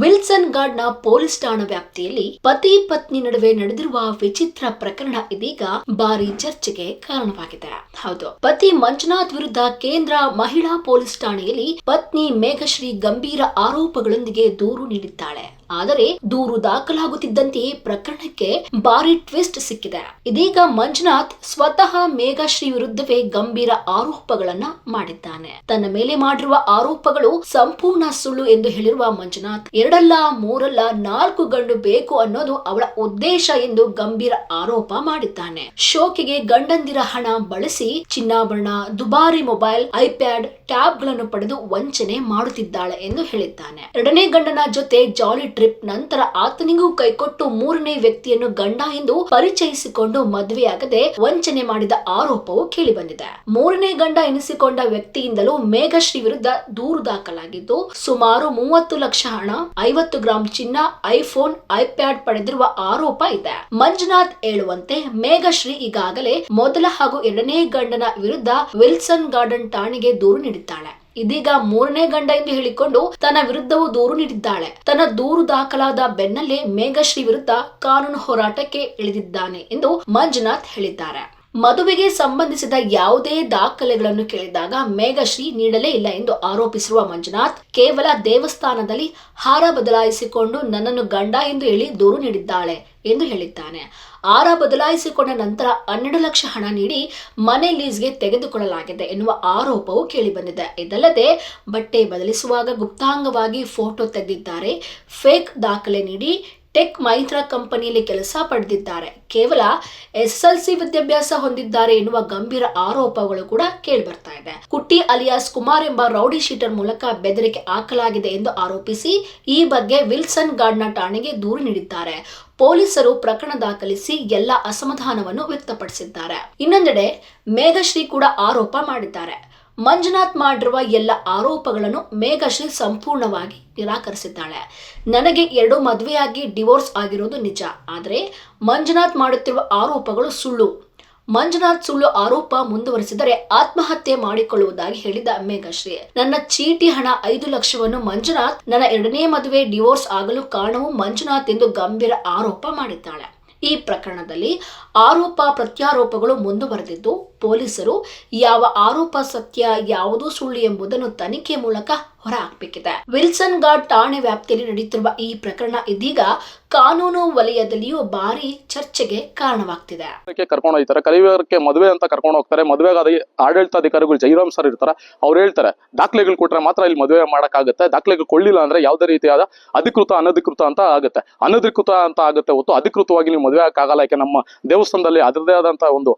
Wilson ಗಾರ್ಡ್ನ police ಠಾಣಾ ವ್ಯಾಪ್ತಿಯಲ್ಲಿ ಪತಿ ಪತ್ನಿ ನಡುವೆ ನಡೆದಿರುವ ವಿಚಿತ್ರ ಪ್ರಕರಣ ಇದೀಗ ಭಾರಿ ಚರ್ಚೆಗೆ ಕಾರಣವಾಗಿದೆ. ಹೌದು, ಪತಿ ಮಂಜುನಾಥ್ ವಿರುದ್ಧ ಕೇಂದ್ರ ಮಹಿಳಾ ಪೊಲೀಸ್ ಠಾಣೆಯಲ್ಲಿ ಪತ್ನಿ ಮೇಘಶ್ರೀ ಗಂಭೀರ ಆರೋಪಗಳೊಂದಿಗೆ ದೂರು ನೀಡಿದ್ದಾಳೆ. ಆದರೆ ದೂರು ದಾಖಲಾಗುತ್ತಿದ್ದಂತೆಯೇ ಪ್ರಕರಣಕ್ಕೆ ಭಾರಿ ಟ್ವಿಸ್ಟ್ ಸಿಕ್ಕಿದೆ. ಇದೀಗ ಮಂಜುನಾಥ್ ಸ್ವತಃ ಮೇಘಶ್ರೀ ವಿರುದ್ಧವೇ ಗಂಭೀರ ಆರೋಪಗಳನ್ನ ಮಾಡಿದ್ದಾನೆ. ತನ್ನ ಮೇಲೆ ಮಾಡಿರುವ ಆರೋಪಗಳು ಸಂಪೂರ್ಣ ಸುಳ್ಳು ಎಂದು ಹೇಳಿರುವ ಮಂಜುನಾಥ್, ಎರಡಲ್ಲ ಮೂರಲ್ಲ 4 ಗಂಡು ಬೇಕು ಅನ್ನೋದು ಅವಳ ಉದ್ದೇಶ ಎಂದು ಗಂಭೀರ ಆರೋಪ ಮಾಡಿದ್ದಾನೆ. ಶೋಕಿಗೆ ಗಂಡಂದಿರ ಹಣ ಬಳಸಿ ಚಿನ್ನಾಭರಣ, ದುಬಾರಿ ಮೊಬೈಲ್, ಐಪ್ಯಾಡ್, ಟ್ಯಾಬ್ ಗಳನ್ನು ಪಡೆದು ವಂಚನೆ ಮಾಡುತ್ತಿದ್ದಾಳೆ ಎಂದು ಹೇಳಿದ್ದಾನೆ. ಎರಡನೇ ಗಂಡನ ಜೊತೆ ಜಾಲಿ ಟ್ರಿಪ್ ನಂತರ ಆತನಿಗೂ ಕೈಕೊಟ್ಟು ಮೂರನೇ ವ್ಯಕ್ತಿಯನ್ನು ಗಂಡ ಎಂದು ಪರಿಚಯಿಸಿಕೊಂಡು ಮದುವೆಯಾಗದೆ ವಂಚನೆ ಮಾಡಿದ ಆರೋಪವು ಕೇಳಿಬಂದಿದೆ. ಮೂರನೇ ಗಂಡ ಎನಿಸಿಕೊಂಡ ವ್ಯಕ್ತಿಯಿಂದಲೂ ಮೇಘಶ್ರೀ ವಿರುದ್ಧ ದೂರು ದಾಖಲಾಗಿದ್ದು, ಸುಮಾರು 30 ಲಕ್ಷ ಹಣ, 50 ಗ್ರಾಂ ಚಿನ್ನ, ಐಫೋನ್, ಐಪ್ಯಾಡ್ ಪಡೆದಿರುವ ಆರೋಪ ಇದೆ. ಮಂಜುನಾಥ್ ಹೇಳುವಂತೆ ಮೇಘಶ್ರೀ ಈಗಾಗಲೇ ಮೊದಲ ಹಾಗೂ ಎರಡನೇ ಗಂಡನ ವಿರುದ್ಧ ವಿಲ್ಸನ್ ಗಾರ್ಡನ್ ಠಾಣೆಗೆ ದೂರು ನೀಡಿದ್ದಾಳೆ. ಇದೀಗ ಮೂರನೇ ಗಂಡ ಎಂದು ಹೇಳಿಕೊಂಡು ತನ್ನ ವಿರುದ್ಧವೂ ದೂರು ನೀಡಿದ್ದಾಳೆ. ತನ್ನ ದೂರು ದಾಖಲಾದ ಬೆನ್ನಲ್ಲೇ ಮೇಘಶ್ರೀ ವಿರುದ್ಧ ಕಾನೂನು ಹೋರಾಟಕ್ಕೆ ಇಳಿದಿದ್ದಾನೆ ಎಂದು ಮಂಜುನಾಥ್ ಹೇಳಿದ್ದಾರೆ. ಮದುವೆಗೆ ಸಂಬಂಧಿಸಿದ ಯಾವುದೇ ದಾಖಲೆಗಳನ್ನು ಕೇಳಿದಾಗ ಮೇಘಶ್ರೀ ನೀಡಲೇ ಇಲ್ಲ ಎಂದು ಆರೋಪಿಸಿರುವ ಮಂಜುನಾಥ್, ಕೇವಲ ದೇವಸ್ಥಾನದಲ್ಲಿ ಹಾರ ಬದಲಾಯಿಸಿಕೊಂಡು ನನ್ನನ್ನು ಗಂಡ ಎಂದು ಹೇಳಿ ದೂರು ನೀಡಿದ್ದಾಳೆ ಎಂದು ಹೇಳಿದ್ದಾನೆ. ಹಾರ ಬದಲಾಯಿಸಿಕೊಂಡ ನಂತರ 12 ಲಕ್ಷ ಹಣ ನೀಡಿ ಮನೆ ಲೀಸ್ಗೆ ತೆಗೆದುಕೊಳ್ಳಲಾಗಿದೆ ಎನ್ನುವ ಆರೋಪವು ಕೇಳಿಬಂದಿದೆ. ಇದಲ್ಲದೆ ಬಟ್ಟೆ ಬದಲಿಸುವಾಗ ಗುಪ್ತಾಂಗವಾಗಿ ಫೋಟೋ ತೆಗೆದಿದ್ದಾರೆ, ಫೇಕ್ ದಾಖಲೆ ನೀಡಿ ಟೆಕ್ ಮಹಿಂದ್ರಾ ಕಂಪನಿಯಲ್ಲಿ ಕೆಲಸ ಪಡೆದಿದ್ದಾರೆ, ಕೇವಲ SSLC ವಿದ್ಯಾಭ್ಯಾಸ ಹೊಂದಿದ್ದಾರೆ ಎನ್ನುವ ಗಂಭೀರ ಆರೋಪಗಳು ಕೂಡ ಕೇಳಿ ಬರ್ತಾ ಇದೆ. ಕುಟ್ಟಿ ಅಲಿಯಾಸ್ ಕುಮಾರ್ ಎಂಬ ರೌಡಿ ಶೀಟರ್ ಮೂಲಕ ಬೆದರಿಕೆ ಹಾಕಲಾಗಿದೆ ಎಂದು ಆರೋಪಿಸಿ ಈ ಬಗ್ಗೆ ವಿಲ್ಸನ್ ಗಾರ್ಡ್ನ ಠಾಣೆಗೆ ದೂರು ನೀಡಿದ್ದಾರೆ. ಪೊಲೀಸರು ಪ್ರಕರಣ ದಾಖಲಿಸಿ ಎಲ್ಲ ಅಸಮಾಧಾನವನ್ನು ವ್ಯಕ್ತಪಡಿಸಿದ್ದಾರೆ. ಇನ್ನೊಂದೆಡೆ ಮೇಘಶ್ರೀ ಕೂಡ ಆರೋಪ ಮಾಡಿದ್ದಾರೆ. ಮಂಜುನಾಥ್ ಮಾಡಿರುವ ಎಲ್ಲ ಆರೋಪಗಳನ್ನು ಮೇಘಶ್ರೀ ಸಂಪೂರ್ಣವಾಗಿ ನಿರಾಕರಿಸಿದ್ದಾಳೆ. ನನಗೆ 2 ಮದುವೆಯಾಗಿ ಡಿವೋರ್ಸ್ ಆಗಿರೋದು ನಿಜ, ಆದರೆ ಮಂಜುನಾಥ್ ಮಾಡುತ್ತಿರುವ ಆರೋಪಗಳು ಸುಳ್ಳು. ಮಂಜುನಾಥ್ ಸುಳ್ಳು ಆರೋಪ ಮುಂದುವರಿಸಿದರೆ ಆತ್ಮಹತ್ಯೆ ಮಾಡಿಕೊಳ್ಳುವುದಾಗಿ ಹೇಳಿದ ಮೇಘಶ್ರೀ, ನನ್ನ ಚೀಟಿ ಹಣ 5 ಲಕ್ಷವನ್ನು ಮಂಜುನಾಥ್ ನನ್ನ 2ನೇ ಮದುವೆ ಡಿವೋರ್ಸ್ ಆಗಲು ಕಾರಣವು ಮಂಜುನಾಥ್ ಎಂದು ಗಂಭೀರ ಆರೋಪ ಮಾಡಿದ್ದಾಳೆ. ಈ ಪ್ರಕರಣದಲ್ಲಿ ಆರೋಪ ಪ್ರತ್ಯಾರೋಪಗಳು ಮುಂದುವರೆದಿದ್ದು, ಪೊಲೀಸರು ಯಾವ ಆರೋಪ ಸತ್ಯ, ಯಾವುದು ಸುಳ್ಳು ಎಂಬುದನ್ನು ತನಿಖೆ ಮೂಲಕ ಹೊರಹಾಕಬೇಕಿದೆ. ವಿಲ್ಸನ್ ಗಾರ್ಡ್ ಠಾಣೆ ವ್ಯಾಪ್ತಿಯಲ್ಲಿ ನಡೆಯುತ್ತಿರುವ ಈ ಪ್ರಕರಣ ಇದೀಗ ಕಾನೂನು ವಲಯದಲ್ಲಿಯೂ ಭಾರಿ ಚರ್ಚೆಗೆ ಕಾರಣವಾಗ್ತಿದೆ. ಕರ್ಕೊಂಡು ಹೋಗ್ತಾರೆ, ಕಲಿಯೋರಕ್ಕೆ ಮದುವೆ ಅಂತ ಕರ್ಕೊಂಡು ಹೋಗ್ತಾರೆ. ಮದುವೆಗಾದ ಆಡಳಿತಾಧಿಕಾರಿಗಳು ಜೈರಾಮ್ ಸರ್ ಇರ್ತಾರೆ, ಅವ್ರು ಹೇಳ್ತಾರೆ ದಾಖಲೆಗಳು ಕೊಟ್ರೆ ಮಾತ್ರ ಇಲ್ಲಿ ಮದುವೆ ಮಾಡಕ್ಕಾಗುತ್ತೆ, ದಾಖಲೆಗಳು ಕೊಳ್ಳಿಲ್ಲ ಅಂದ್ರೆ ಯಾವುದೇ ರೀತಿಯಾದ ಅಧಿಕೃತ ಅನಧಿಕೃತ ಅಂತ ಆಗುತ್ತೆ. ಅನಧಿಕೃತ ಅಂತ ಆಗುತ್ತೆ ಹೊತ್ತು ಅಧಿಕೃತವಾಗಿ ನೀವು ಮದುವೆ ಆಗಕ್ಕಾಗಲ್ಲ. ಯಾಕೆ ನಮ್ಮ ದೇವಸ್ಥಾನದಲ್ಲಿ ಅದರದೇ ಆದಂತ ಒಂದು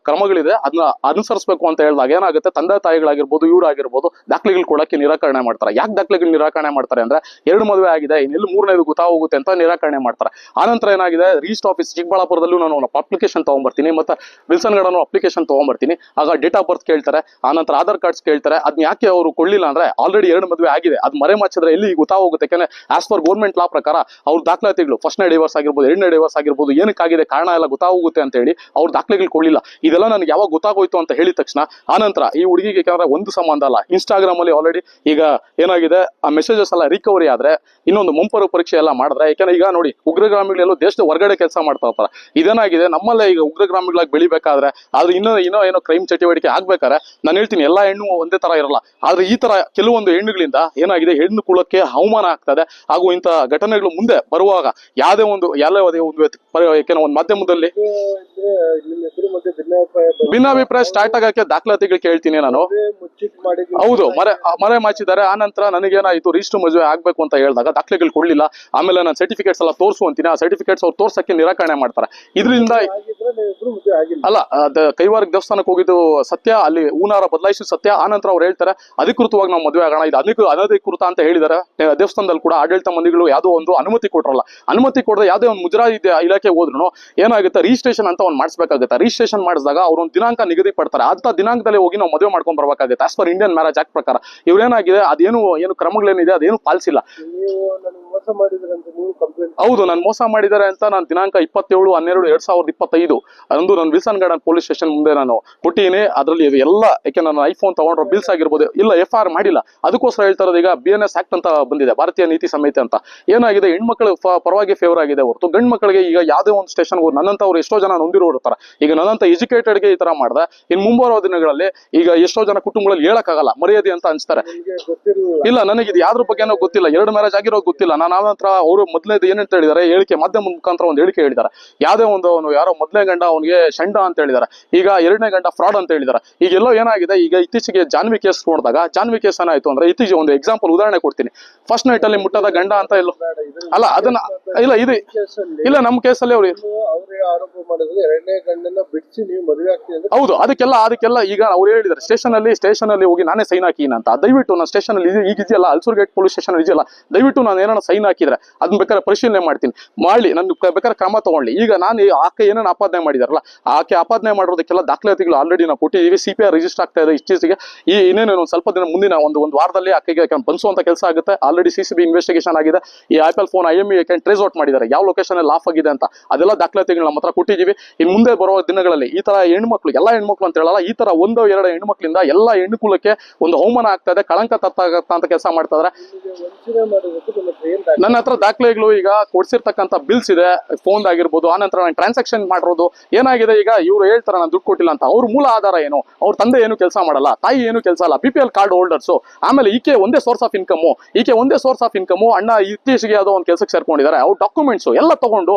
ಕ್ರಮಗಳಿದೆ, ಅದನ್ನ ಅನುಸರಿಸಬೇಕು ಅಂತ ಹೇಳಿದಾಗ ಏನಾಗುತ್ತೆ, ತಂದೆ ತಾಯಿಗಳಾಗಿರ್ಬೋದು, ಇವರಾಗಿರ್ಬೋದು ದಾಖಲೆಗಳು ಕೊಡಕ್ಕೆ ನಿರಾಕರಣೆ ಮಾಡ್ತಾರೆ. ಯಾಕೆ ದಾಖಲೆಗಳು ನಿರಾಕರಣೆ ಮಾಡ್ತಾರೆ ಅಂದ್ರೆ 2 ಮದುವೆ ಆಗಿದೆ, ಇನ್ನೆಲ್ಲಿ 3ನೇದು ಗೊತ್ತಾಗೋಗುತ್ತೆ ಅಂತ ನಿರಾಕರಣೆ ಮಾಡ್ತಾರೆ. ಆನಂತರ ಏನಾಗಿದೆ, ರಿಜಿಸ್ಟರ್ ಆಫೀಸ್ ಚಿಕ್ಕಬಳ್ಳಾಪುರದಲ್ಲೂ ನಾನು ಅಪ್ಲಿಕೇಶನ್ ತಗೊಂಡ್ಬರ್ತೀನಿ, ಮತ್ತೆ ವಿಲ್ಸನ್ ಗಾರ್ಡನ್ ಅಪ್ಲಿಕೇಶನ್ ತಗೊಂಡ್ಬರ್ತೀನಿ. ಆಗ ಡೇಟ್ ಆಫ್ ಬರ್ತ್ ಕೇಳ್ತಾರೆ, ಆನಂತರ ಆಧಾರ್ ಕಾರ್ಡ್ಸ್ ಕೇಳ್ತಾರೆ. ಅದನ್ನ ಯಾಕೆ ಅವರು ಕೊಳ್ಳಿಲ್ಲ ಅಂದ್ರೆ ಆಲ್ರೆಡಿ 2 ಮದುವೆ ಆಗಿದೆ, ಅದು ಮರೆ ಮಚ್ಚಿದ್ರೆ ಎಲ್ಲಿ ಗೊತ್ತಾಗೋಗುತ್ತೆ. ಯಾಕಂದ್ರೆ ಆಸ್ ಪರ್ ಗೌರ್ಮೆಂಟ್ ಲಾ ಪ್ರಕಾರ ಅವ್ರ ದಾಖಲಾತಿಗಳು ಫಸ್ಟ್ನೇ ಡಿವೋರ್ಸ್ ಆಗಿರ್ಬೋದು, 2ನೇ ಡಿವೋರ್ಸ್ ಆಗಿರ್ಬೋದು, ಏನಕ್ಕಾಗಿದೆ ಕಾರಣ ಎಲ್ಲ ಗೊತ್ತಾಗೋಗುತ್ತೆ ಅಂತ ಹೇಳಿ ಅವ್ರ ದಾಖಲೆಗಳು ಕೊಳ್ಳಿಲ್ಲ. ಇದೆಲ್ಲ ನನಗೆ ಯಾವಾಗ ಗೊತ್ತಾಗೋಯ್ತು ಅಂತ ಹೇಳಿದ ತಕ್ಷಣ ಆನಂತರ ಈ ಹುಡುಗಿಗೆ ಯಾಕಂದ್ರೆ ಒಂದು ಸಂಬಂಧ ಅಲ್ಲ, ಇನ್ಸ್ಟಾಗ್ರಾಮ್ ಅಲ್ಲಿ ಆಲ್ರೆಡಿ ಈಗ ಏನಾಗಿದೆ, ಆ ಮೆಸೇಜಸ್ ಎಲ್ಲ ರಿಕವರಿ ಆದ್ರೆ ಇನ್ನೊಂದು ಮುಂಪರು ಪರೀಕ್ಷೆ ಎಲ್ಲ ಮಾಡಿದ್ರೆ, ಯಾಕಂದ್ರೆ ಈಗ ನೋಡಿ ಉಗ್ರಗಾಮಿಗಳೆಲ್ಲೋ ದೇಶದ ಹೊರಗಡೆ ಕೆಲಸ ಮಾಡ್ತಾ ಇರ್ತಾರೆ. ಇದೇನಾಗಿದೆ, ನಮ್ಮಲ್ಲೇ ಈಗ ಉಗ್ರಗಾಮಿಗಳಾಗಿ ಬೆಳಿಬೇಕಾದ್ರೆ ಆದ್ರೆ ಏನೋ ಕ್ರೈಮ್ ಚಟುವಟಿಕೆ ಆಗ್ಬೇಕಾದ್ರೆ ನಾನು ಹೇಳ್ತೀನಿ, ಎಲ್ಲಾ ಹೆಣ್ಣು ಒಂದೇ ತರ ಇರಲ್ಲ. ಆದ್ರೆ ಈ ತರ ಕೆಲವೊಂದು ಹೆಣ್ಣುಗಳಿಂದ ಏನಾಗಿದೆ, ಹೆಣ್ಣು ಕುಲಕ್ಕೆ ಅವಮಾನ ಆಗ್ತದೆ. ಹಾಗೂ ಇಂಥ ಘಟನೆಗಳು ಮುಂದೆ ಬರುವಾಗ ಯಾವುದೇ ಒಂದು ಒಂದು ಮಾಧ್ಯಮದಲ್ಲಿ ಭಿನ್ನಾಭಿಪ್ರಾಯ ಸ್ಟಾರ್ಟ್ ಆಗಕ್ಕೆ ದಾಖಲಾತಿಗಳು ಕೇಳ್ತೀನಿ ನಾನು. ಹೌದು, ಮರೆ ಮಾಚಿದ್ದಾರೆ. ಆ ನಂತರ ನನಗೇನಾಯ್ತು, ರಿಜಿಸ್ಟರ್ ಮದುವೆ ಆಗ್ಬೇಕು ಅಂತ ಹೇಳಿದಾಗ ದಾಖಲೆಗಳು ಕೊಡ್ಲಿಲ್ಲ. ಆಮೇಲೆ ನಾನು ಸರ್ಟಿಫಿಕೇಟ್ಸ್ ಎಲ್ಲ ತೋರಿಸು ಅಂತೀನಿ, ಆ ಸರ್ಟಿಫಿಕೇಟ್ಸ್ ಅವ್ರು ತೋರ್ಸಕ್ಕೆ ನಿರಾಕರಣೆ ಮಾಡ್ತಾರೆ. ಇದರಿಂದ ಅಲ್ಲ, ಕೈವಾರ ದೇವಸ್ಥಾನಕ್ಕೆ ಹೋಗಿದ್ದು ಸತ್ಯ, ಅಲ್ಲಿ ಹೂನಾರ ಬದಲಾಯಿಸಿ ಸತ್ಯ. ಆನಂತರ ಅವ್ರು ಹೇಳ್ತಾರೆ ಅಧಿಕೃತವಾಗಿ ನಾವು ಮದುವೆ ಆಗೋಣ, ಇದು ಅನಧಿಕೃತ ಅಂತ ಹೇಳಿದ್ದಾರೆ. ದೇವಸ್ಥಾನದಲ್ಲಿ ಕೂಡ ಆಡಳಿತ ಮಂದಿಗಳು ಯಾವುದೋ ಒಂದು ಅನುಮತಿ ಕೊಟ್ರಲ್ಲ, ಅನುಮತಿ ಕೊಡದೆ ಯಾವುದೇ ಒಂದು ಮುಜರಾಯಿ ಇಲಾಖೆ ಹೋದ್ರು ಏನಾಗುತ್ತೆ, ರಿಜಿಸ್ಟ್ರೇಷನ್ ಅಂತ ಒಂದು ಮಾಡಿಸ್ಬೇಕಾಗುತ್ತೆ. ರಿಜಿಸ್ಟ್ರೇಷನ್ ಮಾಡಿಸಿದಾಗ ಅವ್ರು ಒಂದು ದಿನಾಂಕ ನಿಗದಿ ಪಡ್ತಾರೆ, ಅಂತ ದಿನಾಂಕದಲ್ಲಿ ಹೋಗಿ ನಾವು ಮದುವೆ ಮಾಡ್ಕೊಂಡ್ ಬರ್ಬೇಕಾಗುತ್ತೆ as per Indian marriage act ಪ್ರಕಾರ. ಇವ್ರೇನಾಗಿದೆ, ಅದೇನು ಕ್ರಮಗಳೇನಿದೆ ಅದೇನು ಪಾಲಿಸಿಲ್ಲ. ಮಾಡಿದ್ರಂತ ನೀವು ಕಂಪ್ಲೇಂಟ್? ಹೌದು, ನಾನು ಮೋಸ ಮಾಡಿದ್ದಾರೆ ಅಂತ ನಾನು ದಿನಾಂಕ 27/12/2025 ಅಂದು ನಾನು ವಿಲ್ಸನ್ ಗಾರ್ಡನ್ ಪೊಲೀಸ್ ಸ್ಟೇಷನ್ ಮುಂದೆ ನಾನು ಕೊಟ್ಟಿದ್ದೀನಿ. ಅದರಲ್ಲಿ ಎಲ್ಲ ಯಾಕೆ ನಾನು ಐಫೋನ್ ತಗೊಂಡ್ರೋ ಬಿಲ್ಸ್ ಆಗಿರ್ಬೋದು, ಇಲ್ಲ FIR ಮಾಡಿಲ್ಲ. ಅದಕ್ಕೋಸ್ಕರ ಹೇಳ್ತಾ ಇರೋದು, ಈಗ BNS ಆಕ್ಟ್ ಅಂತ ಬಂದಿದೆ, ಭಾರತೀಯ ನೀತಿ ಸಂಹಿತೆ ಅಂತ. ಏನಾಗಿದೆ, ಹೆಣ್ಮಕ್ಳು ಪರವಾಗಿ ಫೇವರ್ ಆಗಿದೆ ಹೊರತು ಗಂಡು ಮಕ್ಕಳಿಗೆ ಈಗ ಯಾವುದೇ ಒಂದು ಸ್ಟೇಷನ್ ನನ್ನಂತವ್ರು ಎಷ್ಟೋ ಜನ ನೊಂದಿರೋರು ಇರ್ತಾರೆ. ಈಗ ನನ್ನಂತ ಎಜುಕೇಟೆಡ್ಗೆ ಈ ತರ ಮಾಡಿದ್ರೆ ಇನ್ನು ಮುಂಬರುವ ದಿನಗಳಲ್ಲಿ ಈಗ ಎಷ್ಟೋ ಜನ ಕುಟುಂಬಗಳಲ್ಲಿ ಹೇಳಕ್ಕಾಗಲ್ಲ, ಮರ್ಯಾದೆ ಅಂತ ಅನ್ಸ್ತಾರೆ. ಇಲ್ಲ, ನನಗೆ ಇದು ಯಾವ್ದ್ರ ಬಗ್ಗೆನೋ ಗೊತ್ತಿಲ್ಲ, 2 ಮ್ಯಾರೇಜ್ ಆಗಿರೋದು ಗೊತ್ತಿಲ್ಲ. ನಾನು ಆನಂತರ ಅವರು ಮೊದಲೇದು ಏನಂತ ಹೇಳಿದಾರೆ, ಹೇಳಿಕೆ ಮಾಧ್ಯಮ ಮುಖಾಂತರ ಒಂದು ಹೇಳಿಕೆ ಹೇಳಿದ್ದಾರೆ. ಯಾವುದೇ ಒಂದು ಅವನು ಯಾರೋ ಮೊದಲನೇ ಗಂಡ ಅವನಿಗೆ ಶಂಡ ಅಂತ ಹೇಳಿದ್ದಾರೆ, ಈಗ 2ನೇ ಗಂಡ ಫ್ರಾಡ್ ಅಂತ ಹೇಳಿದ್ದಾರೆ. ಈಗೆಲ್ಲೋ ಏನಾಗಿದೆ, ಈಗ ಇತ್ತೀಚೆಗೆ ಜಾನ್ವಿ ಕೇಸ್ ನೋಡಿದಾಗ, ಜಾನ್ವಿ ಕೇಸ್ ಏನಾಯ್ತು ಅಂದ್ರೆ, ಇತ್ತೀಚೆಗೆ ಒಂದು ಎಕ್ಸಾಂಪಲ್ ಉದಾಹರಣೆ ಕೊಡ್ತೀನಿ. ಫಸ್ಟ್ ನೈಟ್ ಅಲ್ಲಿ ಮುಟ್ಟದ ಗಂಡ ಅಂತ ಎಲ್ಲೋ ಅಲ್ಲ, ಅದನ್ನ ಇಲ್ಲ ಇದು ಇಲ್ಲ ನಮ್ಮ ಕೇಸಲ್ಲಿ ಅವ್ರು ಆರೋಪ ಮಾಡಿದ್ರೆ 2ನೇ ಗಂಡನ್ನ ಬಿಡಿಸಿ ನೀವು ಮದುವೆ ಆಗ್ತೀವಿ. ಹೌದು, ಅದಕ್ಕೆಲ್ಲ ಈಗ ಅವ್ರು ಹೇಳಿದ್ದಾರೆ ಸ್ಟೇಷನ್ ಅಲ್ಲಿ ಹೋಗಿ ನಾನೇ ಸೈನ್ ಹಾಕಿನ ಅಂತ. ದಯವಿಟ್ಟು ನಾನು ಸ್ಟೇಷನ್ ಅಲ್ಲಿ ಈಗ ಇದೆಯಲ್ಲ, ಅಲ್ಸೂರ್ ಗೇಟ್ ಪೊಲೀಸ್ ಸ್ಟೇಷನ್ ಇದೆಯಲ್ಲ, ದಯವಿಟ್ಟು ನಾನು ಏನಾರ ಸೈನ್ ಹಾಕಿದ್ರೆ ಅದನ್ನ ಬೇಕಾದ್ರೆ ಪರಿಶೀಲನೆ ಮಾಡ್ತೀನಿ, ಮಾಡಿ ನನ್ ಬೇಕಾದ್ರೆ ಕ್ರಮ ತಗೊಳ್ಳಿ. ಈಗ ನಾನು ಆಕೆ ಏನೇನು ಆಪಾದನೆ ಮಾಡಿದಾರಲ್ಲ, ಆಕೆ ಆಪಾದನೆ ಮಾಡಿರೋದಕ್ಕೆಲ್ಲ ದಾಖಲಾತಿಗಳು ಆಲ್ರೆಡಿ ನಾವು ಕೊಟ್ಟಿದ್ದೀವಿ. CPR ರಿಜಿಸ್ಟರ್ ಆಗ್ತಾ ಇದೆ ಇತ್ತೀಚೆಗೆ. ಇನ್ನೇನು ಒಂದು ಸ್ವಲ್ಪ ದಿನ ಮುಂದಿನ ಒಂದು ವಾರದಲ್ಲಿ ಆಕೆಗೆ ಬಂಧಿಸುವಂತ ಕೆಲಸ ಆಗುತ್ತೆ. ಆಲ್ರೆಡಿ CCB ಇನ್ವೆಸ್ಟಿಗೇಷನ್ ಆಗಿದೆ. ಈ apple phone IMEI trace out ಮಾಡಿದ್ದಾರೆ, ಯಾವ ಲೊಕೇಶನ್ ಅಲ್ಲಿ ಆಫ್ ಆಗಿದೆ ಅಂತ. ಅದೆಲ್ಲ ದಾಖಲಾತಿಗಳು ನಮ್ಮ ಹತ್ರ ಕೊಟ್ಟಿದ್ದೀವಿ. ಇನ್ನು ಮುಂದೆ ಬರುವ ದಿನಗಳಲ್ಲಿ ಈ ತರ ಹೆಣ್ಮಕ್ಳು, ಎಲ್ಲ ಹೆಣ್ಮಕ್ಳು ಅಂತ ಹೇಳಲ್ಲ, ಈ ತರ 1-2 ಹೆಣ್ಮಕ್ಳಿಂದ ಎಲ್ಲ ಹೆಣ್ಣುಕುಲಕ್ಕೆ ಒಂದು ಅವಮಾನ ಆಗ್ತಾ ಇದೆ, ಕಳಂಕ ತತ್ತಾಗತ್ತ ಅಂತ ಕೆಲಸ ಮಾಡ್ತಾ ಇದಾರೆ. ನನ್ನ ಹತ್ರ ದಾಖಲೆಗಳು ಈಗ ಕೊಡ್ಸಿರ್ತಕ್ಕಂಥ ಬಿಲ್ಸ್ ಇದೆ, ಫೋನ್ ಆಗಿರ್ಬೋದು. ಆನಂತರ ನಾನು ಟ್ರಾನ್ಸಾಕ್ಷನ್ ಮಾಡಿರೋದು ಏನಾಗಿದೆ, ಈಗ ಇವ್ರು ಹೇಳ್ತಾರೆ ನಾನು ದುಡ್ಡು ಕೊಟ್ಟಿಲ್ಲ ಅಂತ. ಅವ್ರ ಮೂಲ ಆಧಾರ ಏನು? ಅವ್ರ ತಂದೆ ಏನು ಕೆಲಸ ಮಾಡಲ್ಲ, ತಾಯಿ ಏನು ಕೆಲಸ ಅಲ್ಲ, BPL ಕಾರ್ಡ್ ಹೋಲ್ಡರ್ಸು. ಆಮೇಲೆ ಈಕೆ ಒಂದೇ ಸೋರ್ಸ್ ಆಫ್ ಇನ್ಕಮ್. ಅಣ್ಣ ಇತ್ತೀಚೆಗೆ ಯಾವುದೋ ಒಂದು ಕೆಲಸಕ್ಕೆ ಸೇರ್ಕೊಂಡಿದ್ದಾರೆ. ಅವ್ರ ಡಾಕ್ಯುಮೆಂಟ್ಸ್ ಎಲ್ಲ ತಗೊಂಡು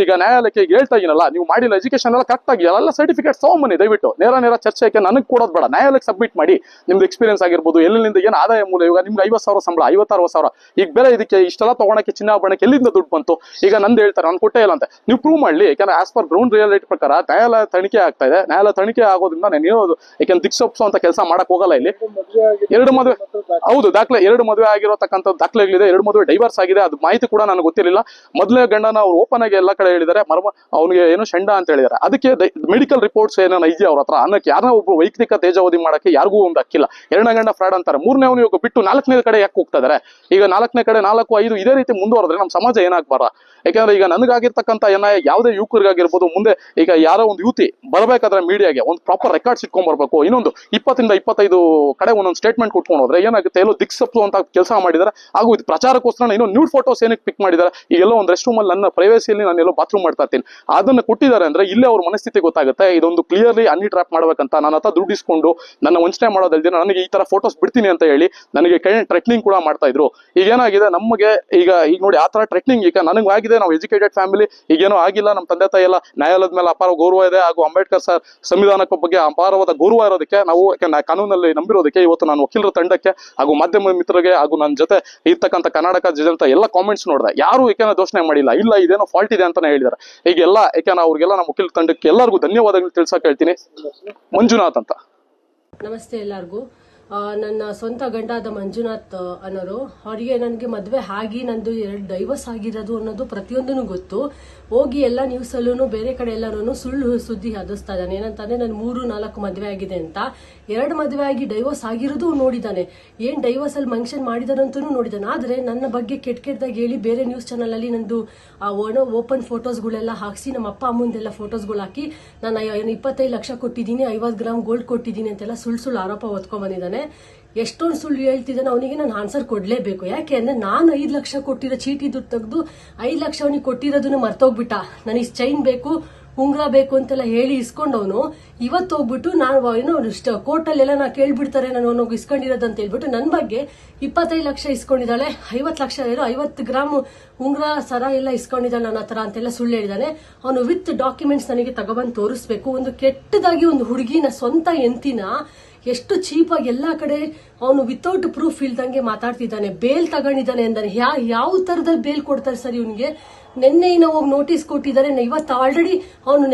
ಈಗ ನ್ಯಾಯಾಲಯಕ್ಕೆ ಹೇಳ್ತಾ ಇದೀನಲ್ಲ, ನೀವು ಮಾಡಿಲ್ಲ, ಎಜುಕೇಶನ್ ಎಲ್ಲ ಕರೆಕ್ಟ್ ಆಗಿ ಎಲ್ಲ ಸರ್ಟಿಫಿಕೇಟ್ ತಗೊಂಬನ್ನಿ ದಯವಿಟ್ಟು. ನೇರ ಚರ್ಚೆಗೆ ನನಗೆ ಕೊಡೋದು ಬೇಡ, ನ್ಯಾಯಾಲಯಕ್ಕೆ ಸಬ್ಮಿಟ್ ಮಾಡಿ. ನಿಮ್ದು ಎಕ್ಸ್ಪೀರಿಯನ್ಸ್ ಆಗಿರ್ಬೋದು, ಎಲ್ಲಿಂದ ಏನು ಆದಾಯ ಮೂಲ. ಇವಾಗ ನಿಮ್ಗೆ 50,000 ಸಂಬಳ, 50-60,000. ಈಗ ಬೇರೆ ಇದಕ್ಕೆ ಇಷ್ಟೆಲ್ಲ ತಗೊಳಕ್ಕೆ ಚಿನ್ನಾಭರಣಕ್ಕೆ ಎಲ್ಲಿಂದ ದುಡ್ಡು ಬಂತು? ಈಗ ನಂದು ಹೇಳ್ತಾರೆ ನಾನು ಕೊಟ್ಟೇ ಇಲ್ಲ ಅಂತ. ನೀವು ಪ್ರೂವ್ ಮಾಡಲಿ. ಯಾಕಂದ್ರೆ ಆಸ್ ಪರ್ ಗ್ರೌಂಡ್ ರಿಯಾಲಿಟಿ ಪ್ರಕಾರ ನ್ಯಾಯಾಲಯ ತನಿಖೆ ಆಗ್ತಾ ಇದೆ. ನ್ಯಾಯಾಲಯ ತನಿಖೆ ಆಗೋದ್ರಿಂದ ನಾನು ಹೇಳೋದು, ಯಾಕಂದ್ರೆ ದಿಕ್ಸಪ್ಸೋ ಅಂತ ಕೆಲಸ ಮಾಡಕ್ ಹೋಗಲ್ಲ ಇಲ್ಲಿ. 2 ಮದುವೆ, ಹೌದು ದಾಖಲೆ, 2 ಮದುವೆ ಆಗಿರೋತಕ್ಕಂಥ ದಾಖಲೆಗಳಿದೆ. 2 ಮದುವೆ ಡೈವರ್ಸ್ ಆಗಿದೆ. ಅದು ಮಾಹಿತಿ ಕೂಡ ನನಗೆ ಗೊತ್ತಿರಲಿಲ್ಲ. ಮೊದಲನೇ ಗಂಡನ ಅವ್ರು ಓಪನ್ ಆಗಿ ಎಲ್ಲ ಕಡೆ ಹೇಳಿದ್ದಾರೆ, ಅವನಿಗೆ ಏನು ಶಂಡ ಅಂತ ಹೇಳಿದ್ದಾರೆ. ಅದಕ್ಕೆ ಮೆಡಿಕಲ್ ರಿಪೋರ್ಟ್ಸ್ ಏನೇನು ಇದೆಯಾ ಅವ್ರ ಹತ್ರ ಅನ್ನಕ್ಕೆ ಯಾರನ್ನ ಒಬ್ರು ವೈಯಕ್ತಿಕ ತೇಜಾವಧಿ ಮಾಡಕ್ಕೆ ಯಾರಿಗೂ ಒಂದು ಹಕ್ಕಿಲ್ಲ. 2ನೇ ಗಂಡ ಫ್ರಾಡ್ ಅಂತಾರೆ, 3ನೇ ಅವನು ಬಿಟ್ಟು 4ನೇ ಕಡೆ ಯಾಕೆ ಹೋಗ್ತಾ ಇದಾರೆ? ಈಗ 4ನೇ ಕಡೆ 4-5 ಇದೇ ರೀತಿ ಮುಂದುವರೆದ್ರೆ ನಮ್ಮ ಸಮಾಜ ಏನಾಗ್ಬಾರ? ಯಾಕಂದ್ರೆ ಈಗ ನನಗಾಗಿರ್ತಕ್ಕಂಥ ಯಾವುದೇ ಯುವಕರಿಗಾಗಿರ್ಬೋದು, ಮುಂದೆ ಈಗ ಯಾರೋ ಒಂದು ಯುವತಿ ಬರಬೇಕಾದ್ರೆ ಮೀಡಿಯಾಗೆ ಒಂದು ಪ್ರಾಪರ್ ರೆಕಾರ್ಡ್ಸ್ ಇಟ್ಕೊಂಡ್ ಬರ್ಬೇಕು. ಇನ್ನೊಂದು 20-25 ಕಡೆ ಒಂದೊಂದು ಸ್ಟೇಟ್ಮೆಂಟ್ ಕೊಟ್ಕೊಂಡು ಹೋದ್ರೆ ಏನಾಗುತ್ತೆ, ಎಲ್ಲೋ ದಿಕ್ಸಪ್ಪು ಅಂತ ಕೆಲಸ ಮಾಡಿದ್ದಾರೆ. ಹಾಗೂ ಇದು ಪ್ರಚಾರಕ್ಕೋಸ್ಕರ ಇನ್ನೂ ನ್ಯೂಡ್ ಫೋಟೋಸ್ ಏನಕ್ಕೆ ಪಿಕ್ ಮಾಡಿದ್ದಾರೆ. ಈಗೆಲ್ಲೋ ಒಂದು ರೆಸ್ಟ್ ರೂಮ್ ಅಲ್ಲಿ ನನ್ನ ಪ್ರೈವೇಸಿಯಲ್ಲಿ ನಾನು ಎಲ್ಲೋ ಬಾತ್ರೂಮ್ ಮಾಡ್ತಾ ಇರ್ತೀನಿ, ಅದನ್ನ ಕೊಟ್ಟಿದ್ದಾರೆ ಅಂದ್ರೆ ಇಲ್ಲೇ ಅವ್ರ ಮನಸ್ಥಿತಿ ಗೊತ್ತಾಗುತ್ತೆ. ಇದೊಂದು ಕ್ಲಿಯರ್ಲಿ ಅನ್ನಿ ಟ್ರ್ಯಾಪ್ ಮಾಡ್ಬೇಕಂತ ನನ್ನ ಹತ್ರ ದುಡ್ಡು ಇಸ್ಕೊಂಡು ನನ್ನ ವಂಚನೆ ಮಾಡೋದಲ್ದಿರ ನನಗೆ ಈ ತರ ಫೋಟೋಸ್ ಬಿಡ್ತೀನಿ ಅಂತ ಹೇಳಿ ನನಗೆ ಟ್ರೆಟ್ನಿಂಗ್ ಕೂಡ ಮಾಡ್ತಾ ಇದ್ರು. ಈಗ ಏನಾಗಿದೆ ನಮಗೆ, ಈಗ ನೋಡಿ ಆ ತರ ಟ್ರೆಟ್ನಿಂಗ್ ಈಗ ನನಗೆ ಆಗಿದೆ. ನಾವು ಎಜುಕೇಟೆಡ್ ಫ್ಯಾಮಿಲಿ, ಈಗೇನೋ ಆಗಿಲ್ಲ. ನಮ್ಮ ತಂದೆ ತಾಯಿ ಎಲ್ಲ ನ್ಯಾಯಾಲಯದ ಮೇಲೆ ಅಪಾರ ಗೌರವ ಇದೆ. ಹಾಗೂ ಅಂಬೇಡ್ಕರ್ ಸರ್ ಸಂವಿಧಾನಕ್ಕೆ ಬಗ್ಗೆ ಅಪಾರವಾದ ಗೌರವ ಇರೋದಕ್ಕೆ, ನಾವು ಕಾನೂನಲ್ಲಿ ನಂಬಿರೋದಕ್ಕೆ ಇವತ್ತು ನಾನು ವಕೀಲರ ತಂಡಕ್ಕೆ ಹಾಗೂ ಮಾಧ್ಯಮ ಮಿತ್ರರಿಗೆ ಹಾಗೂ ನನ್ನ ಜೊತೆ ಇರ್ತಕ್ಕಂಥ ಕರ್ನಾಟಕ ಜನತೆ ಎಲ್ಲ ಕಾಮೆಂಟ್ಸ್ ನೋಡಿದೆ. ಯಾರು ಏಕೆನ ದೋಷಣೆ ಮಾಡಿಲ್ಲ, ಇಲ್ಲ ಇದೇನೋ ಫಾಲ್ಟ್ ಇದೆ ಅಂತಾನೆ ಹೇಳಿದ್ದಾರೆ. ಈಗೆಲ್ಲ ಯಾಕೆನ ಅವ್ರಿಗೆಲ್ಲ ನಮ್ಮ ವಕೀಲ ತಂಡಕ್ಕೆ ಎಲ್ಲರಿಗೂ ಧನ್ಯವಾದಗಳು ತಿಳಿಸಕ್ಕೆ ಹೇಳ್ತೀನಿ. ಮಂಜುನಾಥ್ ಅಂತ. ನಮಸ್ತೆ ಎಲ್ಲರಿಗೂ. ನನ್ನ ಸ್ವಂತ ಗಂಡಾದ ಮಂಜುನಾಥ್ ಅನ್ನೋರು, ಅವರಿಗೆ ನನಗೆ ಮದುವೆ ಆಗಿ ನಂದು 2 ಡೈವರ್ಸ್ ಆಗಿರೋದು ಅನ್ನೋದು ಪ್ರತಿಯೊಂದೂ ಗೊತ್ತು. ಹೋಗಿ ಎಲ್ಲ ನ್ಯೂಸಲ್ಲೂ ಬೇರೆ ಕಡೆ ಎಲ್ಲರೂ ಸುಳ್ಳು ಸುದ್ದಿ ಹದಿಸ್ತಾ ಇದ್ದಾನೆ. ಏನಂತಾನೆ ನಾನು 3-4 ಮದುವೆ ಆಗಿದೆ ಅಂತ. 2 ಮದುವೆ ಆಗಿ ಡೈವರ್ಸ್ ಆಗಿರೋದು ನೋಡಿದ್ದಾನೆ. ಏನ್ ಡೈವರ್ಸ್ ಅಲ್ಲಿ ಮೆನ್ಷನ್ ಮಾಡಿದಾರಂತೂ ನೋಡಿದ್ದಾನೆ. ಆದ್ರೆ ನನ್ನ ಬಗ್ಗೆ ಕೆಟ್ಟದಾಗಿ ಹೇಳಿ ಬೇರೆ ನ್ಯೂಸ್ ಚಾನಲ್ ಅಲ್ಲಿ ನಂದು ಓಪನ್ ಫೋಟೋಸ್ಗಳೆಲ್ಲ ಹಾಕ್ಸಿ, ನಮ್ಮ ಅಪ್ಪ ಅಮ್ಮಂದೆಲ್ಲ ಫೋಟೋಸ್ಗಳು ಹಾಕಿ ನಾನು 25 ಲಕ್ಷ ಕೊಟ್ಟಿದ್ದೀನಿ, 50 ಗ್ರಾಮ್ ಗೋಲ್ಡ್ ಕೊಟ್ಟಿದ್ದೀನಿ ಅಂತೆಲ್ಲ ಸುಳ್ಳು ಆರೋಪ ಹೊತ್ಕೊಂಡ್ ಬಂದಿದ್ದಾನೆ. ಎಷ್ಟೊಂದು ಸುಳ್ಳು ಹೇಳ್ತಿದ್ದಾನೆ. ಅವನಿಗೆ ನಾನು ಆನ್ಸರ್ ಕೊಡ್ಲೇಬೇಕು. ಯಾಕೆ ಅಂದ್ರೆ ನಾನು 5 ಲಕ್ಷ ಕೊಟ್ಟಿರೋ ಚೀಟಿ ದುಡ್ಡು ತೆಗೆದು 5 ಲಕ್ಷ ಅವನಿಗೆ ಕೊಟ್ಟಿರೋದನ್ನ ಮರ್ತೋಗ್ಬಿಟ್ಟ. ನನಗೆ ಚೈನ್ ಬೇಕು, ಉಂಗ್ರ ಬೇಕು ಅಂತೆಲ್ಲ ಹೇಳಿ ಇಸ್ಕೊಂಡವನು ಇವತ್ತು ಹೋಗ್ಬಿಟ್ಟು ನಾನು ಏನೋ ಕೋರ್ಟಲ್ಲೆಲ್ಲ ನಾ ಕೇಳ್ಬಿಡ್ತಾರೆ ನಾನು ಇಸ್ಕೊಂಡಿರೋದು ಅಂತ ಹೇಳ್ಬಿಟ್ಟು ನನ್ನ ಬಗ್ಗೆ 25 ಲಕ್ಷ ಇಸ್ಕೊಂಡಿದ್ದಾಳೆ. 50 ಲಕ್ಷ 50 ಗ್ರಾಮ್ ಉಂಗ್ರ ಸರ ಎಲ್ಲ ಇಸ್ಕೊಂಡಿದ್ದಾಳೆ ನನ್ನ ಹತ್ರ ಅಂತೆಲ್ಲ ಸುಳ್ಳು ಹೇಳಿದಾನೆ. ಅವನು ವಿತ್ ಡಾಕ್ಯುಮೆಂಟ್ಸ್ ನನಗೆ ತಗೊಬಂದು ತೋರಿಸ್ಬೇಕು. ಒಂದು ಕೆಟ್ಟದಾಗಿ ಒಂದು ಹುಡುಗಿನ ಸ್ವಂತ ಎಂತಿನ ಎಷ್ಟು ಚೀಪಾಗಿ ಎಲ್ಲಾ ಕಡೆ ಅವನು ವಿತೌಟ್ ಪ್ರೂಫ್ ಇಲ್ದಂಗೆ ಮಾತಾಡ್ತಿದ್ದಾನೆ. ಬೇಲ್ ತಗೊಂಡಿದ್ದಾನೆ ಅಂದಾನೆ. ಯಾವ ತರದಲ್ಲಿ ಬೇಲ್ ಕೊಡ್ತಾರೆ ಸರ್ ಇವನಿಗೆ? ನಿನ್ನೆ ಹೋಗಿ ನೋಟಿಸ್ ಕೊಟ್ಟಿದ್ದಾರೆ. ಇವತ್ತು ಆಲ್ರೆಡಿ ಅವನು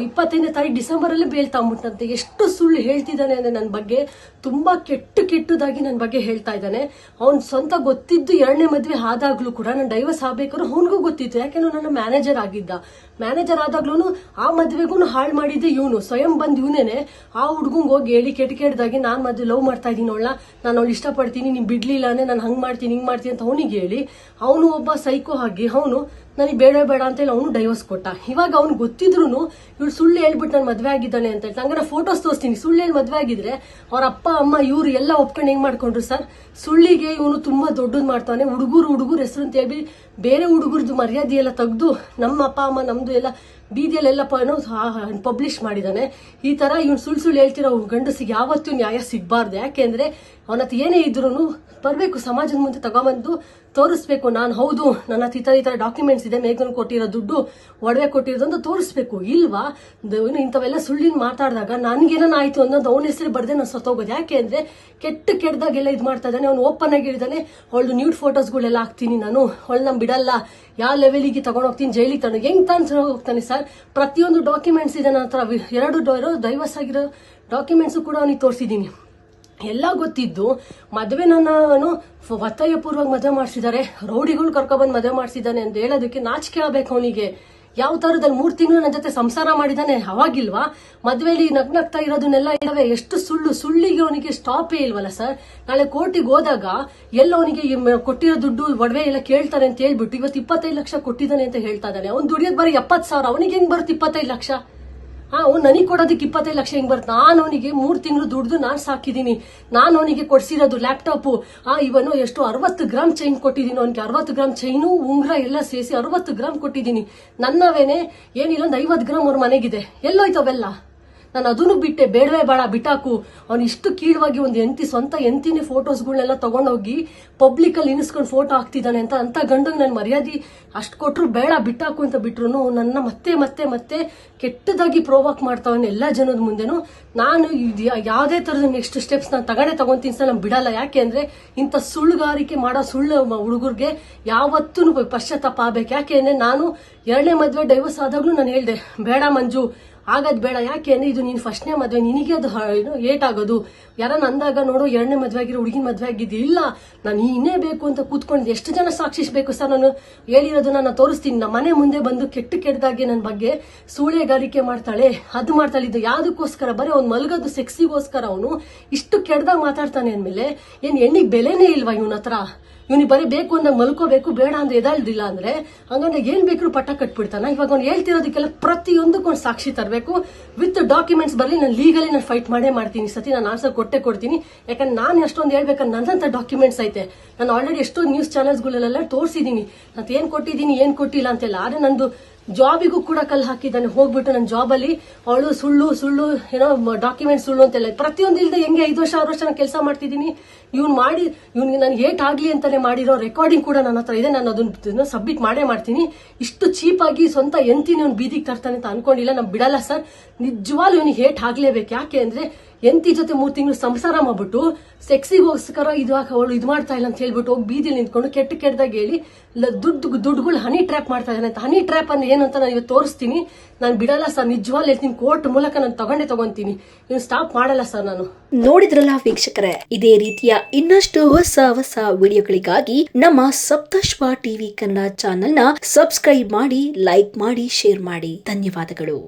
25ನೇ ತಾರೀಕು ಡಿಸೆಂಬರಲ್ಲೇ ಬೇಲ್ ತಗೊಂಬಿಟ್ಟಂತೆ. ಎಷ್ಟು ಸುಳ್ಳು ಹೇಳ್ತಿದ್ದಾನೆ ಅಂದ್ರೆ ನನ್ನ ಬಗ್ಗೆ ತುಂಬಾ ಕೆಟ್ಟದಾಗಿ ನನ್ನ ಬಗ್ಗೆ ಹೇಳ್ತಾ ಇದ್ದಾನೆ. ಅವ್ನು ಸ್ವಂತ ಗೊತ್ತಿದ್ದು 2ನೇ ಮದ್ವೆ ಆದಾಗ್ಲೂ ಕೂಡ ನಾನು ಡೈವರ್ಸ್ ಆಗ್ಬೇಕಾದ್ರೂ ಅವನಿಗೂ ಗೊತ್ತಿತ್ತು. ಯಾಕೆಂದ್ರೆ ನನ್ನ ಮ್ಯಾನೇಜರ್ ಆದಾಗ್ಲೂ ಆ ಮದ್ವೆಗೂ ಹಾಳು ಮಾಡಿದ್ದೆ ಇವನು. ಸ್ವಯಂ ಬಂದ್ ಇವನೇನೆ ಆ ಹುಡ್ಗಂಗ್ ಹೋಗಿ ಹೇಳಿ ಕೆಟ್ಟದಾಗಿ ನಾನ್ ಮದ್ವೆ ಲವ್ ಮಾಡ್ತಾ ಇದೀನಿ ನಾನು ಅವಳು ಇಷ್ಟಪಡ್ತೀನಿ, ನೀನ್ ಬಿಡ್ಲಿಲ್ಲ ಅಂದ್ರೆ ನಾನು ಹಂಗ್ ಮಾಡ್ತೀನಿ ಹಿಂಗ್ ಮಾಡ್ತೀನಿ ಅಂತ ಅವನಿಗೆ ಹೇಳಿ ಅವನು ಒಬ್ಬ ಸೈಕೋ ಆಗಿ ಅವನು ನನಗೆ ಬೇಡ ಅಂತ ಹೇಳಿ ಅವನು ಡೈವರ್ಸ್ ಕೊಟ್ಟ. ಇವಾಗ ಅವ್ನು ಗೊತ್ತಿದ್ರು ಇವ್ರು ಸುಳ್ಳು ಹೇಳ್ಬಿಟ್ಟು ನಾನು ಮದ್ವೆ ಆಗಿದ್ದಾನೆ ಅಂತ ಹೇಳಿ ಹಂಗಾರೆ ಫೋಟೋಸ್ ತೋರಿಸ್ತೀನಿ. ಸುಳ್ಳು ಹೇಳಿ ಮದ್ವೆ ಆಗಿದ್ರೆ ಅವ್ರ ಅಪ್ಪ ಅಮ್ಮ ಇವ್ರು ಎಲ್ಲ ಒಪ್ಕೊಂಡು ಹೆಂಗ್ ಮಾಡ್ಕೊಂಡ್ರು ಸರ್? ಸುಳ್ಳಿಗೆ ಇವನು ತುಂಬಾ ದೊಡ್ಡದ್ ಮಾಡ್ತಾನೆ. ಹುಡುಗರು ಹೆಸರು ಅಂತ ಹೇಳಿ ಬೇರೆ ಹುಡುಗರದ್ದು ಮರ್ಯಾದೆ ಎಲ್ಲ ತೆಗೆದು ನಮ್ಮ ಅಪ್ಪ ಅಮ್ಮ ನಮ್ದು ಎಲ್ಲ ಬೀದಿಯಲ್ಲೆಲ್ಲ ಪಬ್ಲಿಷ್ ಮಾಡಿದಾನೆ. ಈ ತರ ಇವ್ನು ಸುಳ್ಳು ಹೇಳ್ತಿರೋ ಗಂಡಸಿಗೆ ಯಾವತ್ತೂ ನ್ಯಾಯ ಸಿಗ್ಬಾರ್ದು. ಯಾಕೆಂದ್ರೆ ಅವನತ್ ಏನೇ ಇದ್ರು ಬರ್ಬೇಕು, ಸಮಾಜದ ಮುಂದೆ ತಗೊಂಬಂದು ತೋರಿಸ್ಬೇಕು. ನಾನು ಹೌದು ನನ್ನ ಹತ್ರ ಈ ತರ ಡಾಕ್ಯುಮೆಂಟ್ಸ್ ಇದೆ, ಮೇಘನ್ ಕೊಟ್ಟಿರೋ ದುಡ್ಡು ಒಡವೆ ಕೊಟ್ಟಿರೋದು ಅಂತ ತೋರಿಸ್ಬೇಕು. ಇಲ್ವಾ ಇಂಥವೆಲ್ಲ ಸುಳ್ಳಿನ ಮಾತಾಡಿದಾಗ ನನ್ಗೇನ ಆಯ್ತು ಅನ್ನೋದು ಅವನ ಹೆಸರು ಬರ್ದೆ ನಾನು ಸತ್ತೋಗೋದು. ಯಾಕೆ ಅಂದ್ರೆ ಕೆಟ್ಟದಾಗೆಲ್ಲ ಇದು ಮಾಡ್ತಾ ಇದ್ದಾನೆ. ಅವ್ನು ಓಪನ್ ಆಗಿ ಹೇಳಿದಾನೆ ಅವಳು ನ್ಯೂಡ್ ಫೋಟೋಸ್ಗಳೆಲ್ಲ ಹಾಕ್ತೀನಿ ನಾನು, ಅವಳನ್ನ ಬಿಡಲ್ಲ, ಯಾವ ಲೆವೆಲಿಗೆ ತಗೊಂಡೋಗ್ತೀನಿ, ಜೈಲಿಗೆ ತಗೊಂಡು ಹೆಂಗ್ ತಾನು ಹೋಗ್ತಾನೆ ಸರ್? ಪ್ರತಿಯೊಂದು ಡಾಕ್ಯುಮೆಂಟ್ಸ್ ಇದೆ ನನ್ನ ಹತ್ರ. 2 ಡೈವರ್ಸ್ ಆಗಿರೋ ಡಾಕ್ಯುಮೆಂಟ್ಸ್ ಕೂಡ ಅವನಿಗೆ ತೋರಿಸಿದ್ದೀನಿ. ಎಲ್ಲ ಗೊತ್ತಿದ್ದು ಮದುವೆ ನಾನು ಒತ್ತಾಯಪೂರ್ವಕ ಮದುವೆ ಮಾಡಿಸಿದ್ದಾರೆ, ರೌಡಿಗಳು ಕರ್ಕೊಬಂದು ಮದುವೆ ಮಾಡಿಸಿದ್ದಾನೆ ಅಂತ ಹೇಳೋದಕ್ಕೆ ನಾಚಿಕೆ ಆಗ್ಬೇಕು ಅವನಿಗೆ. ಯಾವ ತರದಲ್ಲಿ 3 ತಿಂಗಳು ನನ್ನ ಜೊತೆ ಸಂಸಾರ ಮಾಡಿದಾನೆ, ಅವಾಗಿಲ್ವಾ? ಮದ್ವೆಲಿ ನಗ್ನಗ್ತಾ ಇರೋದನ್ನೆಲ್ಲ ಇದಾವೆ. ಎಷ್ಟು ಸುಳ್ಳಿಗೆ ಅವನಿಗೆ ಸ್ಟಾಪೇ ಇಲ್ವಲ್ಲ ಸರ್? ನಾಳೆ ಕೋರ್ಟಿಗೆ ಹೋದಾಗ ಎಲ್ಲ ಅವನಿಗೆ ಕೊಟ್ಟಿರೋ ದುಡ್ಡು ಒಡವೆ ಎಲ್ಲ ಕೇಳ್ತಾರೆ ಅಂತ ಹೇಳ್ಬಿಟ್ಟು ಇವತ್ತು 25 ಲಕ್ಷ ಕೊಟ್ಟಿದ್ದಾನೆ ಅಂತ ಹೇಳ್ತಾ ಇದ್ದಾನೆ. ಅವ್ನು ದುಡಿಯೋದ್ ಬರೀ 70,000, ಅವನಿಗೆ ಹೆಂಗ್ ಬರುತ್ತೆ 25 ಲಕ್ಷ? ಅವ್ನು ನನಗೆ ಕೊಡೋದಕ್ಕೆ 25 ಲಕ್ಷ ಹೆಂಗ್ ಬರುತ್ತೆ? ನಾನು ಅವನಿಗೆ 3 ತಿಂಗಳು ದುಡ್ದು ನಾನು ಸಾಕಿದೀನಿ. ನಾನು ಅವನಿಗೆ ಕೊಡ್ಸಿರೋದು ಲ್ಯಾಪ್ಟಾಪ್ ಇವನು ಎಷ್ಟು 60 ಗ್ರಾಮ್ ಚೈನ್ ಕೊಟ್ಟಿದ್ದೀನಿ ಅವನಿಗೆ. 60 ಗ್ರಾಮ್ ಚೈನು ಉಂಗ್ರ ಎಲ್ಲ ಸೇರಿಸಿ 60 ಗ್ರಾಮ್ ಕೊಟ್ಟಿದ್ದೀನಿ. ನನ್ನವೇನೆ ಏನಿಲ್ಲ ಒಂದು 50 ಗ್ರಾಮ್ ಅವ್ರ ಮನೆಗಿದೆ. ಎಲ್ಲೋಯ್ತು ಅವೆಲ್ಲ? ನಾನು ಅದನ್ನು ಬಿಟ್ಟೆ, ಬೇಡವೇ ಬೇಡ ಬಿಟ್ಟಾಕು. ಅವ್ನು ಇಷ್ಟು ಕೀಳವಾಗಿ ಒಂದು ಸ್ವಂತ ಎಂತಿನೇ ಫೋಟೋಸ್ಗಳನ್ನೆಲ್ಲ ತಗೊಂಡೋಗಿ ಪಬ್ಲಿಕ್ ಅಲ್ಲಿ ಇನಿಸ್ಕೊಂಡು ಫೋಟೋ ಹಾಕ್ತಿದ್ದಾನೆ ಅಂತ ಗಂಡಂಗೆ ನಾನು ಮರ್ಯಾದೆ ಅಷ್ಟು ಕೊಟ್ಟರು ಬೇಡ ಬಿಟ್ಟಾಕು ಅಂತ ಬಿಟ್ರು ನನ್ನ ಮತ್ತೆ ಕೆಟ್ಟದಾಗಿ ಪ್ರೋವಾಕ್ ಮಾಡ್ತಾವನೆ ಎಲ್ಲ ಜನದ ಮುಂದೆನು. ನಾನು ಯಾವುದೇ ತರದ ನೆಕ್ಸ್ಟ್ ಸ್ಟೆಪ್ಸ್ ನಾನು ತಗೊಂತೀನಿ ಸರ್, ನಾನು ಬಿಡಲ್ಲ. ಯಾಕೆ ಅಂದ್ರೆ ಇಂಥ ಸುಳ್ಳುಗಾರಿಕೆ ಮಾಡೋ ಸುಳ್ಳು ಹುಡುಗರಿಗೆ ಯಾವತ್ತೂ ಪಶ್ಚಾತ್ತಾಪ ಆಗ್ಬೇಕು. ಯಾಕೆ ಅಂದ್ರೆ ನಾನು 2ನೇ ಮದ್ವೆ ಡೈವರ್ಸ್ ಆದಾಗ್ಲೂ ನಾನು ಹೇಳ್ದೆ ಬೇಡ ಮಂಜು ಆಗದ್ ಬೇಡ. ಯಾಕೆ ಅಂದ್ರೆ ಇದು ನೀನ್ 1ನೇ ಮದ್ವೆ, ನಿನಗೆ ಅದು ಏಟ್ ಆಗೋದು. ಯಾರನ್ನ ಅಂದಾಗ ನೋಡು 2ನೇ ಮದ್ವೆ ಆಗಿರೋ ಹುಡುಗಿನ ಮದ್ವೆ ಆಗಿದ್ದು ಇಲ್ಲ, ನಾನು ಇನ್ನೇ ಬೇಕು ಅಂತ ಕೂತ್ಕೊಂಡು ಎಷ್ಟು ಜನ ಸಾಕ್ಷಿಸ್ಬೇಕು ಸರ್? ನಾನು ಹೇಳಿರೋದು ನಾನು ತೋರಿಸ್ತೀನಿ. ನಮ್ಮ ಮನೆ ಮುಂದೆ ಬಂದು ಕೆಟ್ಟದಾಗಿ ನನ್ನ ಬಗ್ಗೆ ಸೂಳೆಗಾರಿಕೆ ಮಾಡ್ತಾಳೆ, ಅದು ಮಾಡ್ತಾಳೆ. ಇದು ಯಾವ್ದಕ್ಕೋಸ್ಕರ? ಬರೀ ಅವ್ನು ಮಲ್ಗೋದು ಸೆಕ್ಸಿಗೋಸ್ಕರ ಅವನು ಇಷ್ಟು ಕೆಟ್ಟದಾಗ ಮಾತಾಡ್ತಾನೆ ಅಂದ್ಮೇಲೆ ಏನ್ ಹೆಣ್ಣಿಗೆ ಬೆಲೆನೇ ಇಲ್ವಾ ಇವನ ಹತ್ರ? ಇವನಿಗೆ ಬರೀ ಬೇಕು ಅಂದಾಗ ಮಲ್ಕೋಬೇಕು, ಬೇಡ ಅಂದ್ರೆ ಎದಾಳ್ದಿಲ್ಲ ಅಂದ್ರೆ ಹಂಗಂದ್ರೆ ಏನ್ ಬೇಕಾದ್ರೂ ಪಟ್ಟ ಕಟ್ಬಿಡ್ತಾನ. ಇವಾಗ ಅವ್ನು ಹೇಳ್ತಿರೋದಕ್ಕೆಲ್ಲ ಪ್ರತಿಯೊಂದಕ್ಕೂ ಒಂದು ಸಾಕ್ಷಿ ತರಬೇಕು, ವಿತ್ ಡಾಕ್ಯುಮೆಂಟ್ಸ್ ಬರಲಿ. ನಾನು ಲೀಗಲಿ ನಾನು ಫೈಟ್ ಮಾಡ್ತೀನಿ ಸತಿ, ನಾನು ಆನ್ಸರ್ ಕೊಡ್ತೀನಿ. ಯಾಕಂದ್ರೆ ನಾನು ಎಷ್ಟೊಂದು ಹೇಳ್ಬೇಕಂದ್ರೆ ನನ್ನಂತ ಡಾಕ್ಯುಮೆಂಟ್ಸ್ ಐತೆ. ನಾನು ಆಲ್ರೆಡಿ ಎಷ್ಟೋ ನ್ಯೂಸ್ ಚಾನೆಲ್ಸ್ಗಳೆಲ್ಲ ತೋರಿಸಿದೀನಿ ನಾನು ಏನ್ ಕೊಟ್ಟಿದ್ದೀನಿ ಏನ್ ಕೊಟ್ಟಿಲ್ಲ ಅಂತೆಲ್ಲ. ಆದ್ರೆ ನಂದು ಜಾಬಿಗೂ ಕೂಡ ಕಲ್ಲು ಹಾಕಿದ್ದಾನೆ. ಹೋಗ್ಬಿಟ್ಟು ನನ್ನ ಜಾಬಲ್ಲಿ ಅವಳು ಸುಳ್ಳು ಏನೋ ಡಾಕ್ಯುಮೆಂಟ್ ಸುಳ್ಳು ಅಂತೆಲ್ಲ ಪ್ರತಿಯೊಂದು ಇಲ್ಲದೆ ಹೆಂಗೆ 5 ವರ್ಷ 6 ವರ್ಷ ನಾನು ಕೆಲಸ ಮಾಡ್ತಿದ್ದೀನಿ. ಇವ್ನಿಗೆ ನಾನು ಏಟ್ ಆಗ್ಲಿ ಅಂತಾನೆ ಮಾಡಿರೋ ರೆಕಾರ್ಡಿಂಗ್ ಕೂಡ ನನ್ನ ಹತ್ರ ಇದೆ. ನಾನು ಅದನ್ನ ಸಬ್ಮಿಟ್ ಮಾಡ್ತೀನಿ. ಇಷ್ಟು ಚೀಪ್ ಆಗಿ ಸ್ವಂತ ಎಂತಿನ ಅವ್ನು ಬೀದಿಗೆ ತರ್ತಾನೆ ಅಂತ ಅನ್ಕೊಂಡಿಲ್ಲ. ನಾನು ಬಿಡಲ್ಲ ಸರ್, ನಿಜವಾಗ್ಲೂ ಇವನಿಗೆ ಹೇಟ್ ಆಗ್ಲೇಬೇಕು. ಯಾಕೆ ಅಂದ್ರೆ ಎಂತಿ ಜೊತೆ 3 ತಿಂಗಳು ಸಂಸಾರ ಮಾಡ್ಬಿಟ್ಟು ಸೆಕ್ಸಿಗೋಸ್ಕರ ಅವಳು ಇದು ಮಾಡ್ತಾ ಇಲ್ಲ ಅಂತ ಹೇಳ್ಬಿಟ್ಟು ಹೋಗಿ ಬೀದಿಲಿ ನಿಂತ್ಕೊಂಡು ಕೆಟ್ಟದಾಗಿ ಹೇಳಿ ದುಡ್ಡುಗಳು ಹನಿ ಟ್ರ್ಯಾಪ್ ಮಾಡ್ತಾ ಇದ್ದಾನೆ ಅಂತ. ಹನಿ ಟ್ರ್ಯಾಪ್ ಅಂದ್ರೆ ಏನು ಅಂತ ನಾನು ಇವತ್ತು ತೋರಿಸ್ತೀನಿ. ನಾನು ಬಿಡಲ್ಲ ಸರ್, ನಿಜವಾಗ್ಲೂ ಹೇಳ್ತೀನಿ. ಕೋರ್ಟ್ ಮೂಲಕ ನಾನು ತಗೊಂತೀನಿ. ನೀವು ಸ್ಟಾಪ್ ಮಾಡಲ್ಲ ಸರ್. ನಾನು ನೋಡಿದ್ರಲ್ಲ ವೀಕ್ಷಕರೇ, ಇದೇ ರೀತಿಯ ಇನ್ನಷ್ಟು ಹೊಸ ವಿಡಿಯೋಗಳಿಗಾಗಿ ನಮ್ಮ ಸಪ್ತಶ್ವ ಟಿವಿ ಕನ್ನಡ ಚಾನೆಲ್ನ ಸಬ್ಸ್ಕ್ರೈಬ್ ಮಾಡಿ, ಲೈಕ್ ಮಾಡಿ, ಶೇರ್ ಮಾಡಿ. ಧನ್ಯವಾದಗಳು.